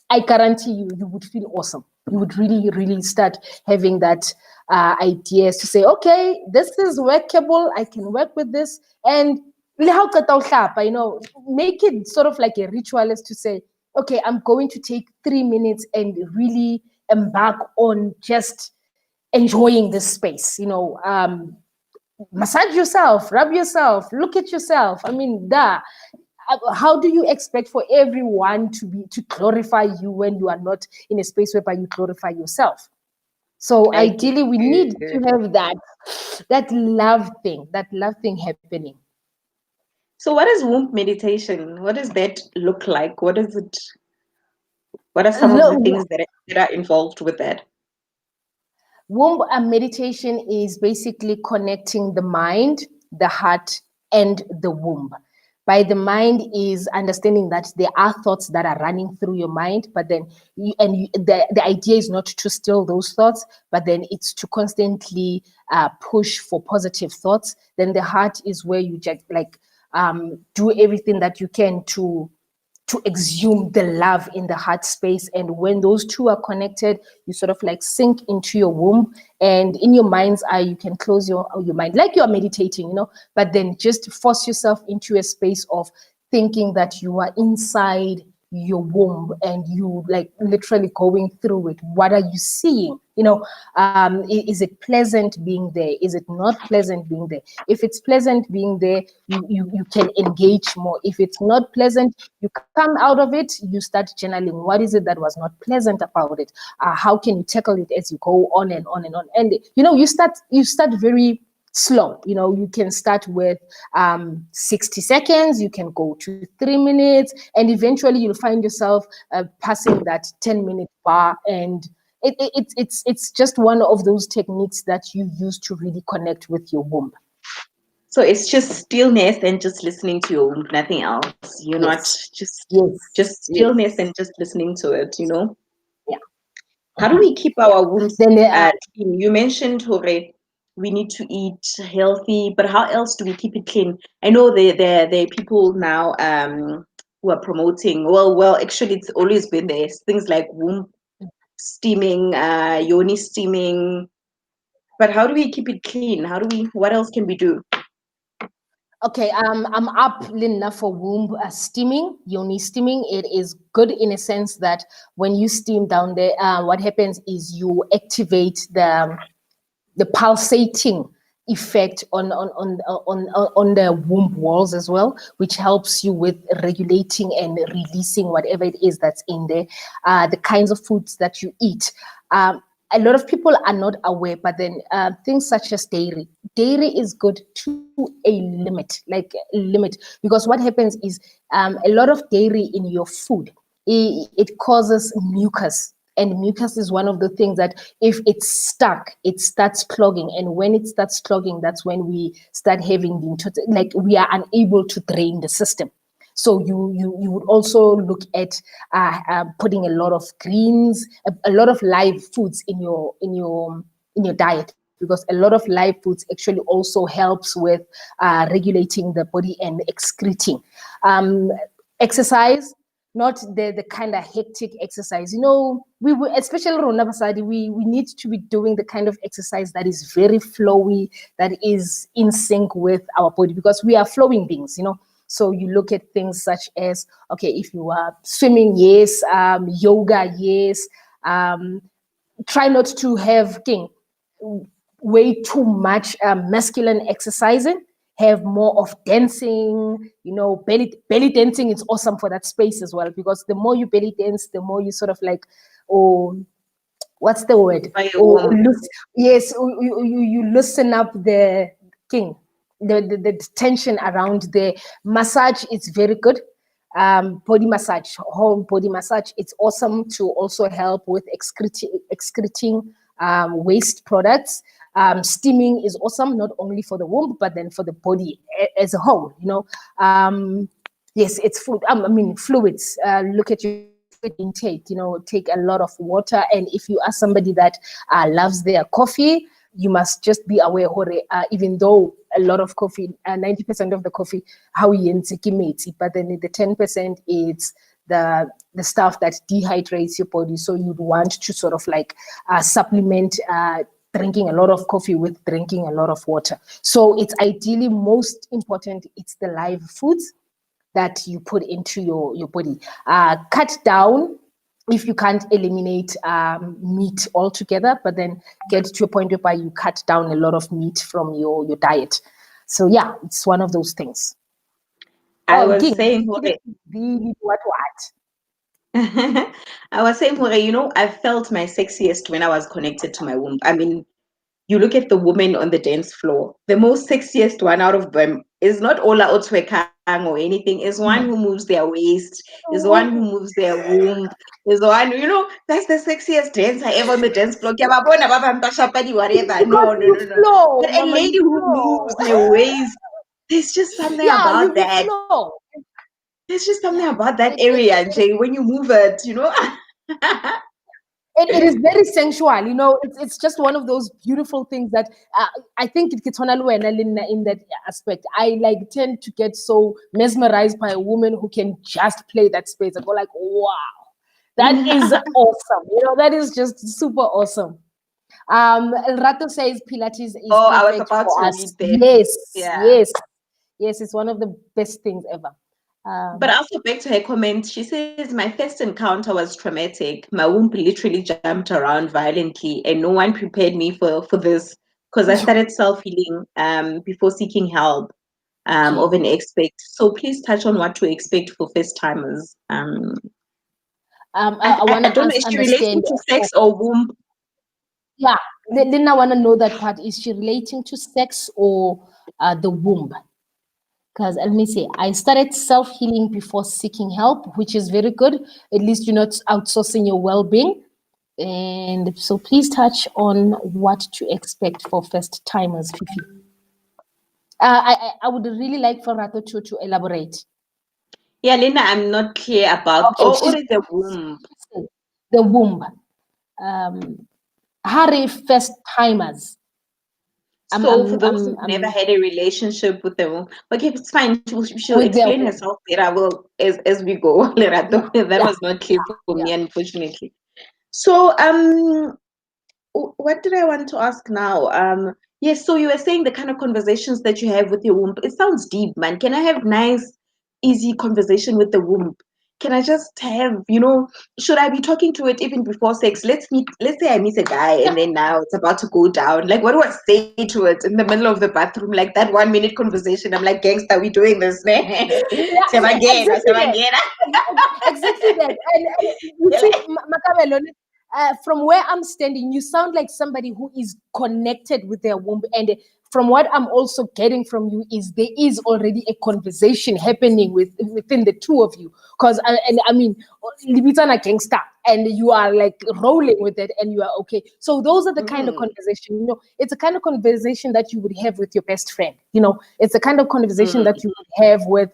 I guarantee you would feel awesome. You would really, really start having that ideas to say, okay, this is workable. I can work with this. And make it sort of like a ritual, is to say, okay, I'm going to take 3 minutes and really embark on just enjoying this space. Massage yourself, rub yourself, look at yourself. I mean, how do you expect for everyone to glorify you when you are not in a space whereby you glorify yourself? So ideally, we need to have that love thing happening. So what is womb meditation? What does that look like? What is it? What are some of the things that are involved with that? Womb meditation is basically connecting the mind, the heart, and the womb. By the mind is understanding that there are thoughts that are running through your mind, but then the idea is not to steal those thoughts, but then it's to constantly push for positive thoughts. Then the heart is where you just do everything that you can to to exhume the love in the heart space. And when those two are connected, you sort of like sink into your womb, and in your mind's eye, you can close your mind like you're meditating, but then just force yourself into a space of thinking that you are inside your womb and you like literally going through it. What are you seeing? Is it pleasant being there? Is it not pleasant being there? If it's pleasant being there, you can engage more. If it's not pleasant, you come out of it, you start journaling. What is it that was not pleasant about it? How can you tackle it as you go on and on and on? And you start very slow. You can start with 60 seconds, you can go to 3 minutes, and eventually you'll find yourself passing that 10-minute bar. And it's just one of those techniques that you use to really connect with your womb. So it's just stillness and just listening to your womb, nothing else. You're not just stillness and just listening to it, Yeah. How do we keep our wombs Then clean? You mentioned, Hore, we need to eat healthy, but how else do we keep it clean? I know there are people now who are promoting, well, actually it's always been there, things like womb steaming, yoni steaming. But how do we keep it clean? What else can we do? Okay, I'm up, Linda, for womb steaming, yoni steaming. It is good in a sense that when you steam down there, what happens is you activate the pulsating effect on the womb walls as well, which helps you with regulating and releasing whatever it is that's in there. The kinds of foods that you eat. A lot of people are not aware, but then things such as dairy is good to a limit, because what happens is a lot of dairy in your food, it causes mucus. And mucus is one of the things that if it's stuck, it starts clogging. And when it starts clogging, that's when we start having we are unable to drain the system. So you would also look at putting a lot of greens, a lot of live foods in your diet, because a lot of live foods actually also helps with regulating the body and excreting. Exercise, not the kind of hectic exercise. We especially Rona Basadi, we need to be doing the kind of exercise that is very flowy, that is in sync with our body, because we are flowing beings. So you look at things such as, okay, if you are swimming, yes, yoga, yes. Try not to have way too much masculine exercising. Have more of dancing, belly dancing is awesome for that space as well, because the more you belly dance, the more you sort of like, what's the word? Yes, you loosen up the tension around the massage. Is very good. Body massage, home body massage. It's awesome to also help with excreting waste products. Steaming is awesome, not only for the womb, but then for the body as a whole. Yes, it's food. Fluids. Look at your fluid intake. Take a lot of water. And if you are somebody that loves their coffee, you must just be aware, even though a lot of coffee, 90% of the coffee, how you but then the 10% is the stuff that dehydrates your body. So you'd want to sort of like supplement drinking a lot of coffee with drinking a lot of water. So it's ideally most important, it's the live foods that you put into your body. Cut down if you can't eliminate meat altogether, but then get to a point whereby you cut down a lot of meat from your diet. So yeah, it's one of those things. I was saying, what? I was saying, I felt my sexiest when I was connected to my womb. You look at the woman on the dance floor, the most sexiest one out of them is not Ola Otwekang or anything, is one who moves their waist, is one who moves their womb, is one, that's the sexiest dancer ever on the dance floor. Whatever. No. But a lady who moves her waist, there's just something about that. There's just something about that area, Jay, when you move it, it is very sensual, you know. It's just one of those beautiful things that I think it gets on in that aspect. I like tend to get so mesmerized by a woman who can just play that space and go like, wow, that is awesome. You know, that is just super awesome. Rato says Pilates is Oh, I was perfect about for to us. read there. Yes, Yeah. yes, yes. It's one of the best things ever. But also back to her comment, she says, my first encounter was traumatic. My womb literally jumped around violently, and no one prepared me for this because I started self-healing before seeking help Okay. of an expert. So please touch on what to expect for first timers. I want I to don't know, is she relating understand. to sex or womb? Yeah, then I want to know that part. Is she relating to sex or the womb? Because let me say, I started self healing before seeking help, which is very good. At least you're not outsourcing your well being. And so please touch on what to expect for first timers, Fifi. I would really like for Rato to elaborate. Yeah, Lena, I'm not clear about, Okay, or is the womb? the womb. Harry first timers. So for those who've never had a relationship with the womb, okay, it's fine. She'll with their explain womb. herself later. Will as we go. Yeah, That yeah, was not clear for yeah. me, unfortunately. So what did I want to ask now? Yes, so you were saying the kind of conversations that you have with your womb. It sounds deep, man. Can I have nice, easy conversation with the womb? Can I just have, should I be talking to it even before sex? Let's say I meet a guy and then now it's about to go down. Like, what do I say to it in the middle of the bathroom? Like that 1 minute conversation. I'm like, gangster, we doing this, man. Yeah, exactly that. Exactly that. And you see, Makabelo, from where I'm standing, you sound like somebody who is connected with their womb. And from what I'm also getting from you is there is already a conversation happening within the two of you. Because and I mean, Libitana gangster, and you are like rolling with it, and you are okay. So those are the kind of conversation. You know, it's a kind of conversation that you would have with your best friend. You know, it's the kind of conversation that you would have with,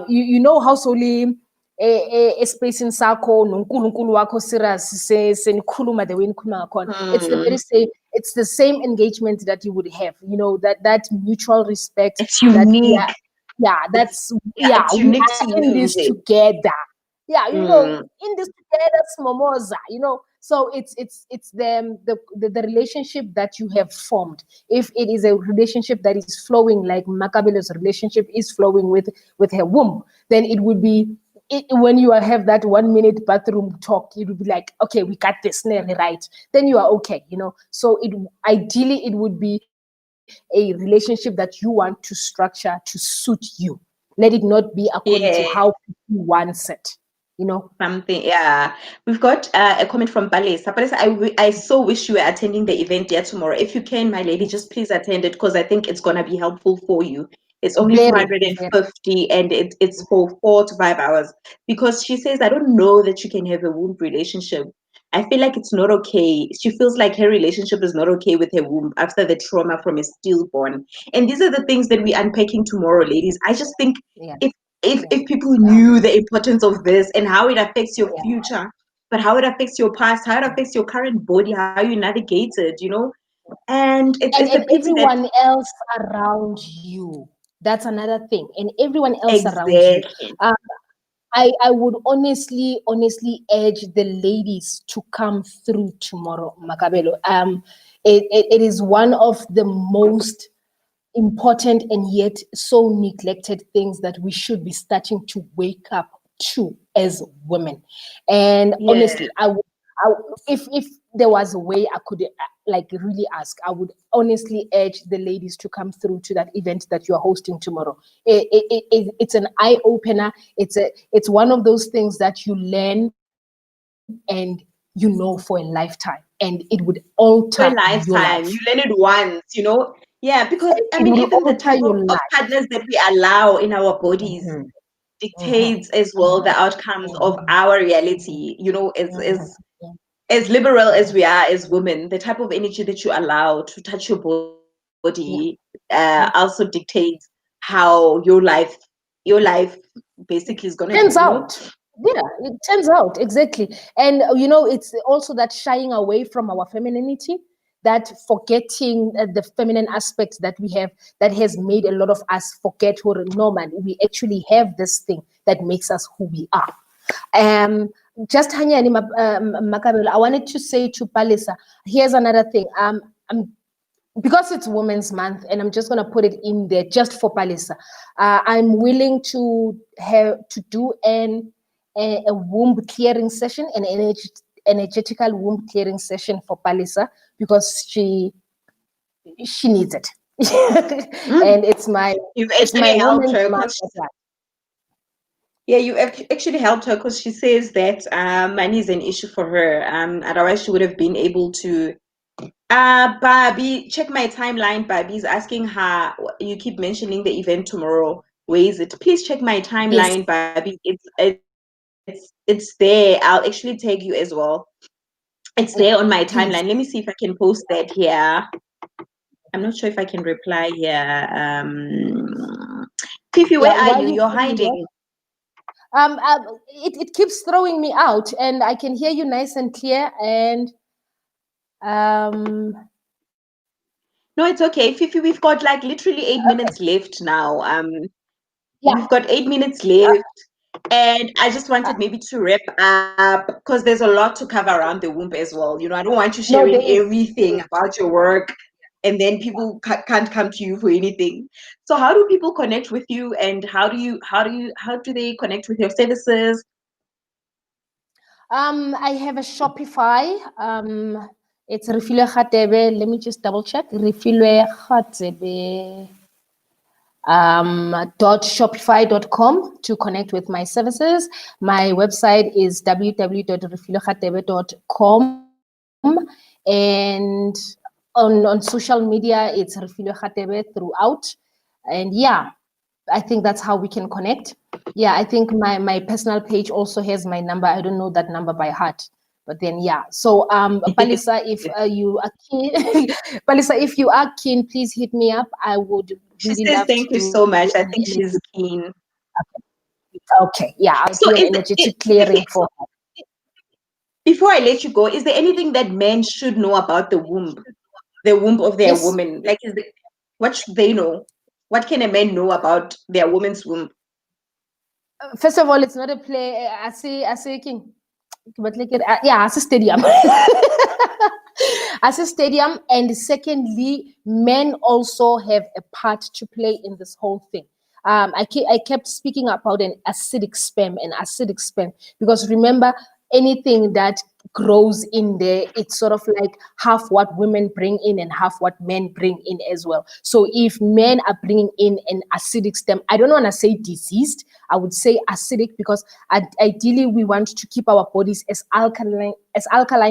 you know how solely espacing sakho nonkulunkulu wakho serious senikhuluma the way nikhuluma ngakhona. It's the very same, it's the same engagement that you would have, you know, that mutual respect It's that unique. that's It's we unique to are in you, this together. Yeah, you know, Mm. in this together, smomoza, you know. So it's the relationship that you have formed. If it is a relationship that is flowing like Makabelo's relationship is flowing with her womb, then it would be when you have that 1 minute bathroom talk, it would be like, okay, we got this nearly right. Then you are okay, you know. So ideally it would be a relationship that you want to structure to suit you. Let it not be according to Yeah. how you want it, you know. Something, yeah. We've got a comment from Balesa. Balesa, I so wish you were attending the event there tomorrow. If you can, my lady, just please attend it because I think it's going to be helpful for you. It's only Very, 450 and it's for 4 to 5 hours. Because she says, I don't know that you can have a womb relationship. I feel like it's not okay. She feels like her relationship is not okay with her womb after the trauma from a stillborn. And these are the things that we're unpacking tomorrow, ladies. I just think yeah, if people yeah, knew the importance of this and how it affects your yeah. future, but how it affects your past, how it affects your current body, how you navigate it. And it's a And pity that everyone else around you. That's another thing. And everyone else around you. exactly. Uh, I would honestly urge the ladies to come through tomorrow, Makabelo. It is one of the most important and yet so neglected things that we should be starting to wake up to as women. And Yeah. honestly, if there was a way I could like really ask, I would honestly urge the ladies to come through to that event that you are hosting tomorrow. It's an eye opener. It's one of those things that you learn and you know for a lifetime, and it would alter For a your life. lifetime. You learn it once. Yeah, because I It mean, will even the alter type of, your of life. partners that we allow in our bodies Mhm, mhm, dictates as well the outcomes of mhm, our reality, mhm, as liberal as mhm, we are as women, the type of energy that you allow to touch your body yeah, also yeah. dictates how your life basically is gonna be. Turns out. Yeah, it turns out exactly. And it's also that shying away from our femininity, that forgetting the feminine aspects that we have, that has made a lot of us forget who no man, we actually have this thing that makes us who we are. Um, just Hanyani Makabela, I wanted to say to Palisa, here's another thing. Because it's Women's Month, and I'm just going to put it in there just for Palisa. I'm willing to do a womb clearing session, an energetical womb clearing session for Palisa, because she needs it. Mm. And it's my You've actually helped Women's her Month. because yeah, you actually helped her because she says that money is an issue for her. Otherwise she would have been able to. Barbie, check my timeline. Barbie's asking her. You keep mentioning the event tomorrow. Where is it? Please check my Yes. timeline, Barbie. It's there. I'll actually tag you as well. It's Yeah, there on my please. timeline. Let me see if I can post that here. I'm not sure if I can reply here. Fifi, Yeah, where are while you? you You're hiding. it keeps throwing me out, and I can hear you nice and clear. And um, No, it's okay. Fifi, we've got like literally 8 minutes left now. yeah, We've got 8 minutes left. And I just wanted maybe to wrap up because there's a lot to cover around the womb as well. You know, I don't want you no, sharing there is. everything about your work and then people can't come to you for anything. So how do people connect with you and how do they connect with your services? I have a Shopify. It's Refilwe Khatebe. Let me just double check. Refilwe Khatebe. .shopify.com to connect with my services. My website is www.refilwekhatebe.com, and on social media it's Refilwe Khatebe throughout. And yeah, I think that's how we can connect. Yeah, I think my personal page also has my number. I don't know that number by heart. But then yeah. So Palisa, if you are keen Palisa, if you are keen, please hit me up. I would She really says love to thank you do so much. I an think she's energy. keen. Okay, yeah, I'll So do an is energetic clearing for her. before I let you go, is there anything that men should know about the womb of their Yes. woman? Like, what should they know? What can a man know about their woman's womb? First of all, it's not a play. I say king. But like yeah, as a stadium. As a stadium. And secondly, men also have a part to play in this whole thing. I kept speaking about an acidic sperm, because remember, anything that grows in there, it's sort of like half what women bring in and half what men bring in as well. So if men are bringing in an acidic stem, I don't want to say diseased, I would say acidic, because ideally we want to keep our bodies as alkaline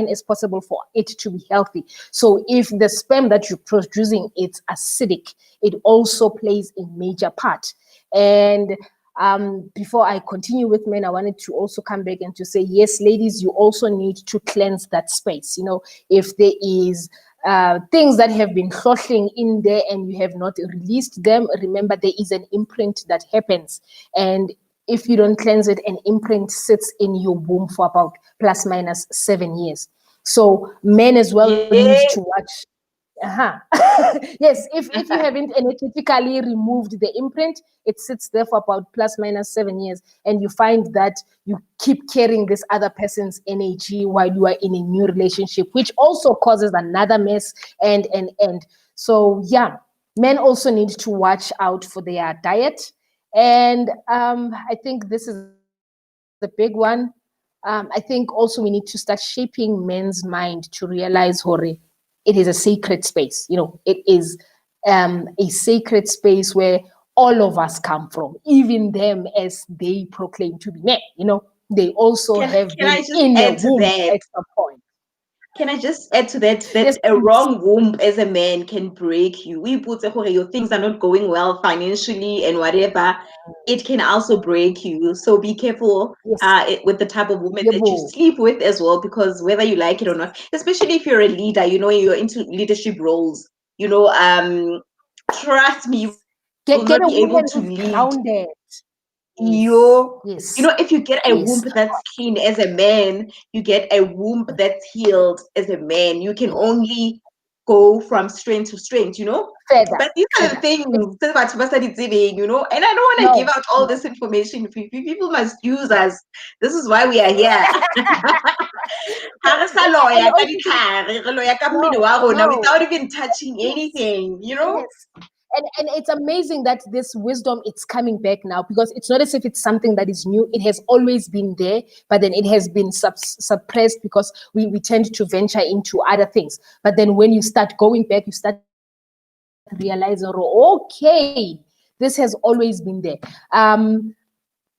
as possible for it to be healthy. So if the sperm that you're producing is acidic, it also plays a major part. And before I continue with men, I wanted to also come back and to say, yes, ladies, you also need to cleanse that space. If there is things that have been throttling in there and you have not released them, remember there is an imprint that happens. And if you don't cleanse it, an imprint sits in your womb for about plus minus 7 years. So men as well need Yeah. to watch. Uh-huh. Yes, if you haven't energetically removed the imprint, it sits there for about plus minus 7 years, and you find that you keep carrying this other person's energy while you are in a new relationship, which also causes another mess. And so yeah, men also need to watch out for their diet. And I think this is a big one. I think also we need to start shaping men's mind to realize, Hore, it is a sacred space. It is a sacred space where all of us come from, even them as they proclaim to be men. They also have Can been I just in a add to womb that? at some point. Can I just add to that Yes, that a please. wrong womb as a man can break you? We put your things are not going well financially and whatever. It can also break you. So be careful Yes. with the type of woman that you Yebo. sleep with as well, because whether you like it or not, especially if you're a leader, you're into leadership roles, you know, trust me, you will not be Get able a to woman lead. who's grounded. You Yes. if you get a womb Yes. that's clean as a man, you get a womb that's healed as a man, you can only go from strength to strength. Further. But these are the Further. things that and I don't want to give No. out all this information. People must use us. This is why we are here. Ha re sa And loya ka also, ditlhare, re loya ka mmele no, wa rona no. without even touching Yes. anything. Yes. And it's amazing that this wisdom it's coming back now, because it's not as if it's something that is new. It has always been there, but then it has been suppressed because we tend to venture into other things. But then when you start going back, you start realizing, oh, okay, this has always been there.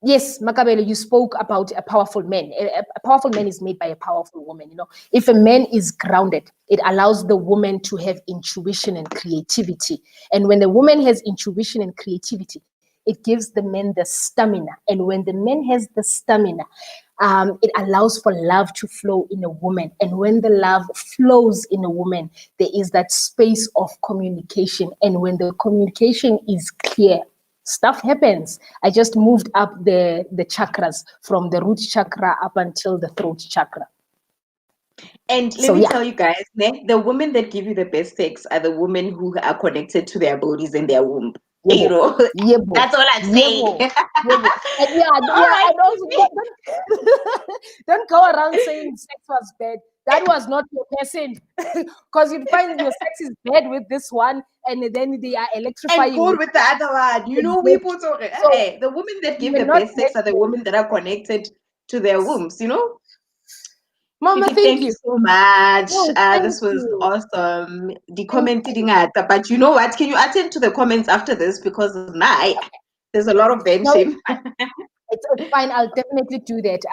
Yes, Makabele, you spoke about a powerful man. A powerful man is made by a powerful woman. If a man is grounded, it allows the woman to have intuition and creativity. And when the woman has intuition and creativity, it gives the man the stamina. And when the man has the stamina, it allows for love to flow in a woman. And when the love flows in a woman, there is that space of communication. And when the communication is clear, stuff happens. I just moved up the chakras from the root chakra up until the throat chakra. And let So me yeah. tell you guys, the women that give you the best sex are the women who are connected to their bodies and their womb. Yebo. Yebo. That's all I'm saying. Yebo. Yebo. And All right. and also don't go around saying sex was bad. That was not your person. Because you'd find your sex is bad with this one, and then they are And electrifying good with with the other one. We exactly. put on So the women that you give were the not best sex meant are the for. women that are connected to their wombs. Mama, Kiki, thank thank you you. so much. Oh, thank This was you. awesome. The Thank comment you. but you know what? Can you attend to the comments after this? Because now there's a lot of No, benching. it's fine. I'll definitely do that.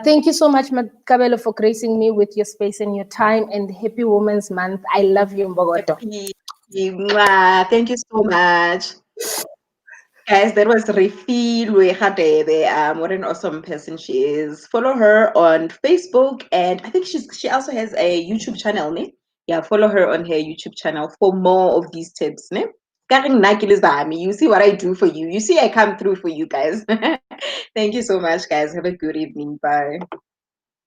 Thank you so much, Makabelo, for gracing me with your space and your time. And happy Women's Month. I love you, Mbogoto. Happy. Mwah. Thank you so much. Guys, that was Rifi Luegadebe. What an awesome person she is. Follow her on Facebook, and I think she also has a YouTube channel, ne? Yeah, follow her on her YouTube channel for more of these tips, ne? You see what I do for you. You see I come through for you guys. Thank you so much, guys. Have a good evening. Bye.